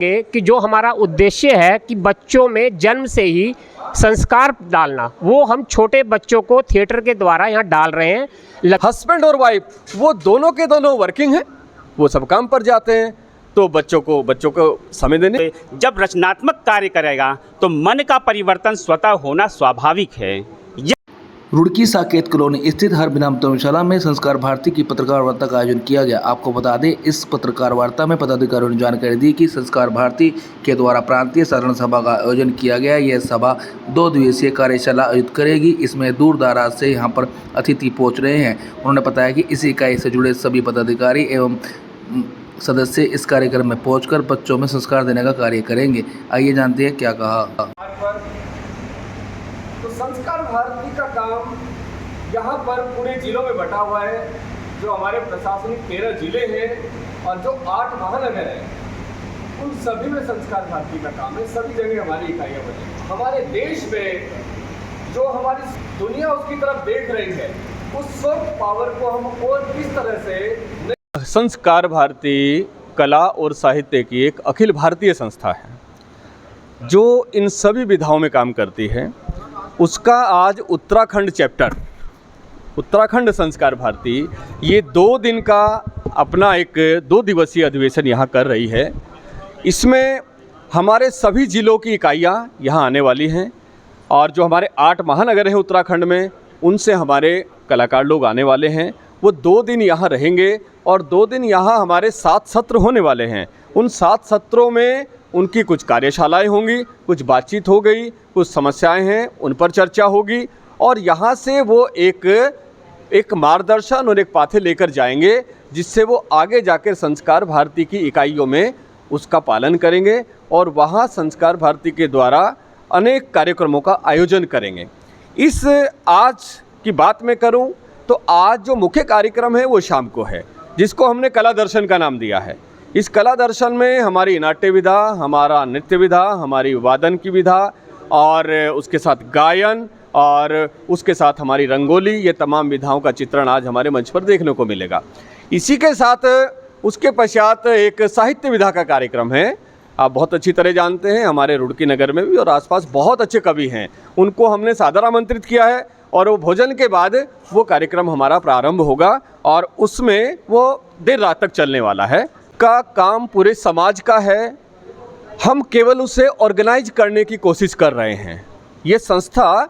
कि जो हमारा उद्देश्य है कि बच्चों में जन्म से ही संस्कार डालना, वो हम छोटे बच्चों को थिएटर के द्वारा यहाँ डाल रहे हैं। हस्बैंड और वाइफ वो दोनों के दोनों वर्किंग हैं, वो सब काम पर जाते हैं, तो बच्चों को समय देने। जब रचनात्मक कार्य करेगा तो मन का परिवर्तन स्वतः होना स्वाभाविक है। रुड़की साकेत कॉलोनी स्थित हर विराम धर्मशाला में संस्कार भारती की पत्रकार वार्ता का आयोजन किया गया। आपको बता दें, इस पत्रकार वार्ता में पदाधिकारियों ने जानकारी दी कि संस्कार भारती के द्वारा प्रांतीय साधारण सभा का आयोजन किया गया। यह सभा 2 दिवसीय कार्यशाला आयोजित करेगी। इसमें दूर दराज से यहां पर अतिथि पहुंच रहे हैं। उन्होंने बताया कि इस इकाई से जुड़े सभी पदाधिकारी एवं सदस्य इस कार्यक्रम में पहुंचकर बच्चों में संस्कार देने का कार्य करेंगे। आइए जानते हैं क्या कहा। तो संस्कार भारती का काम यहाँ पर पूरे जिलों में बटा हुआ है। जो हमारे प्रशासनिक 13 जिले हैं और जो 8 महानगर हैं, उन सभी में संस्कार भारती का काम है। सभी जगह हमारी इकाइयाँ बनी। हमारे देश में जो हमारी दुनिया उसकी तरफ देख रही है, उस सॉफ्ट पावर को हम और किस तरह से। संस्कार भारती कला और साहित्य की एक अखिल भारतीय संस्था है जो इन सभी विधाओं में काम करती है। उसका आज उत्तराखंड चैप्टर, उत्तराखंड संस्कार भारती, ये 2 दिन का अपना एक 2 दिवसीय अधिवेशन यहाँ कर रही है। इसमें हमारे सभी ज़िलों की इकाइयाँ यहाँ आने वाली हैं और जो हमारे 8 महानगर हैं उत्तराखंड में, उनसे हमारे कलाकार लोग आने वाले हैं। वो 2 दिन यहाँ रहेंगे और 2 दिन यहाँ हमारे 7 सत्र होने वाले हैं। उन 7 सत्रों में उनकी कुछ कार्यशालाएं होंगी, कुछ बातचीत हो गई, कुछ समस्याएं हैं उन पर चर्चा होगी और यहाँ से वो एक मार्गदर्शन और एक पाथे लेकर जाएंगे जिससे वो आगे जाकर संस्कार भारती की इकाइयों में उसका पालन करेंगे और वहाँ संस्कार भारती के द्वारा अनेक कार्यक्रमों का आयोजन करेंगे। इस आज की बात मैं करूँ तो आज जो मुख्य कार्यक्रम है वो शाम को है, जिसको हमने कला दर्शन का नाम दिया है। इस कला दर्शन में हमारी नाट्य विधा, हमारा नृत्य विधा, हमारी वादन की विधा और उसके साथ गायन और उसके साथ हमारी रंगोली, ये तमाम विधाओं का चित्रण आज हमारे मंच पर देखने को मिलेगा। इसी के साथ उसके पश्चात एक साहित्य विधा का कार्यक्रम है। आप बहुत अच्छी तरह जानते हैं, हमारे रुड़की नगर में भी और आसपास बहुत अच्छे कवि हैं, उनको हमने सादर आमंत्रित किया है और वो भोजन के बाद वो कार्यक्रम हमारा प्रारंभ होगा और उसमें वो देर रात तक चलने वाला है। का काम पूरे समाज का है, हम केवल उसे ऑर्गेनाइज करने की कोशिश कर रहे हैं। ये संस्था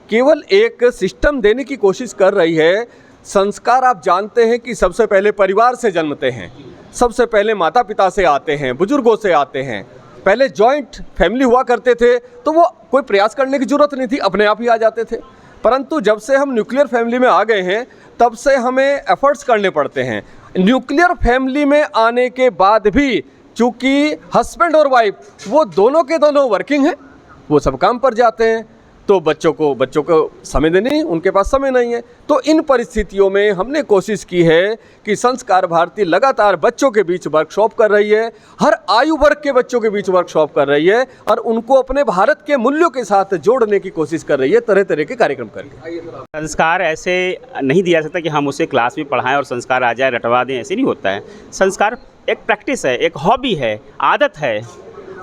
केवल एक सिस्टम देने की कोशिश कर रही है। संस्कार आप जानते हैं कि सबसे पहले परिवार से जन्मते हैं, सबसे पहले माता पिता से आते हैं, बुजुर्गों से आते हैं। पहले जॉइंट फैमिली हुआ करते थे तो वो कोई प्रयास करने की ज़रूरत नहीं थी, अपने आप ही आ जाते थे। परंतु जब से हम न्यूक्लियर फैमिली में आ गए हैं तब से हमें एफर्ट्स करने पड़ते हैं। न्यूक्लियर फैमिली में आने के बाद भी चूँकि हस्बैंड और वाइफ वो दोनों के दोनों वर्किंग हैं, वो सब काम पर जाते हैं, तो बच्चों को समय देने उनके पास समय नहीं है। तो इन परिस्थितियों में हमने कोशिश की है कि संस्कार भारती लगातार बच्चों के बीच वर्कशॉप कर रही है, हर आयु वर्ग के बच्चों के बीच वर्कशॉप कर रही है और उनको अपने भारत के मूल्यों के साथ जोड़ने की कोशिश कर रही है, तरह तरह के कार्यक्रम करके। संस्कार ऐसे नहीं दिया सकता कि हम उसे क्लास में पढ़ाएं और संस्कार आ जाए रटवा दें, ऐसे नहीं होता है। संस्कार एक प्रैक्टिस है, एक हॉबी है, आदत है।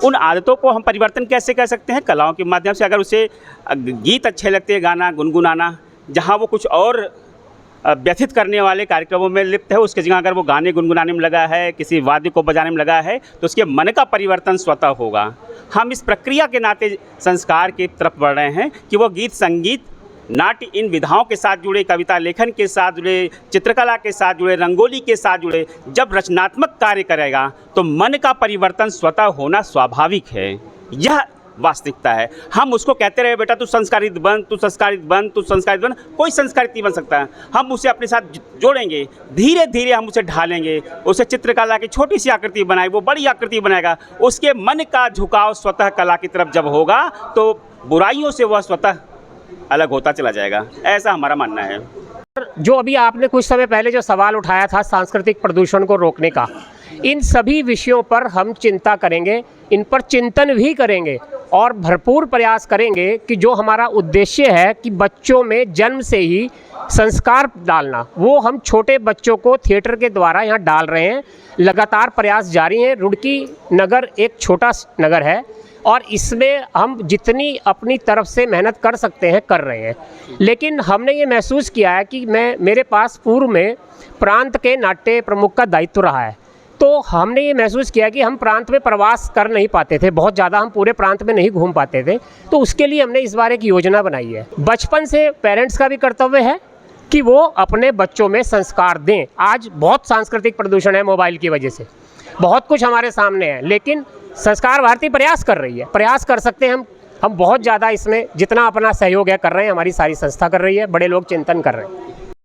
उन आदतों को हम परिवर्तन कैसे कर सकते हैं? कलाओं के माध्यम से। अगर उसे गीत अच्छे लगते हैं, गाना गुनगुनाना, जहाँ वो कुछ और व्यथित करने वाले कार्यक्रमों में लिप्त है, उसके जगह अगर वो गाने गुनगुनाने में लगा है, किसी वाद्य को बजाने में लगा है, तो उसके मन का परिवर्तन स्वतः होगा। हम इस प्रक्रिया के नाते संस्कार की तरफ बढ़ रहे हैं कि वो गीत, संगीत, नाट्य, इन विधाओं के साथ जुड़े, कविता लेखन के साथ जुड़े, चित्रकला के साथ जुड़े, रंगोली के साथ जुड़े। जब रचनात्मक कार्य करेगा तो मन का परिवर्तन स्वतः होना स्वाभाविक है। यह वास्तविकता है। हम उसको कहते रहे, बेटा तू संस्कारित बन, तू संस्कारित बन, तू संस्कारित बन, कोई संस्कारित नहीं बन सकता है। हम उसे अपने साथ जोड़ेंगे, धीरे धीरे हम उसे ढालेंगे, उसे चित्रकला की छोटी सी आकृति बनाए, वो बड़ी आकृति बनाएगा। उसके मन का झुकाव स्वतः कला की तरफ जब होगा तो बुराइयों से वह स्वतः अलग होता चला जाएगा, ऐसा हमारा मानना है। जो अभी आपने कुछ समय पहले जो सवाल उठाया था सांस्कृतिक प्रदूषण को रोकने का, इन सभी विषयों पर हम चिंता करेंगे, इन पर चिंतन भी करेंगे और भरपूर प्रयास करेंगे कि जो हमारा उद्देश्य है कि बच्चों में जन्म से ही संस्कार डालना, वो हम छोटे बच्चों को थिएटर के द्वारा यहाँ डाल रहे हैं। लगातार प्रयास जारी हैं। रुड़की नगर एक छोटा नगर है और इसमें हम जितनी अपनी तरफ से मेहनत कर सकते हैं कर रहे हैं, लेकिन हमने ये महसूस किया है कि मेरे पास पूर्व में प्रांत के नाट्य प्रमुख का दायित्व रहा है, तो हमने ये महसूस किया कि हम प्रांत में प्रवास कर नहीं पाते थे, बहुत ज़्यादा हम पूरे प्रांत में नहीं घूम पाते थे। तो उसके लिए हमने इस बार एक योजना बनाई है। बचपन से पेरेंट्स का भी कर्तव्य है कि वो अपने बच्चों में संस्कार दें। आज बहुत सांस्कृतिक प्रदूषण है मोबाइल की वजह से, बहुत कुछ हमारे सामने है, लेकिन संस्कार भारती प्रयास कर रही है, प्रयास कर सकते हैं हम बहुत ज़्यादा इसमें जितना अपना सहयोग है कर रहे हैं, हमारी सारी संस्था कर रही है, बड़े लोग चिंतन कर रहे हैं।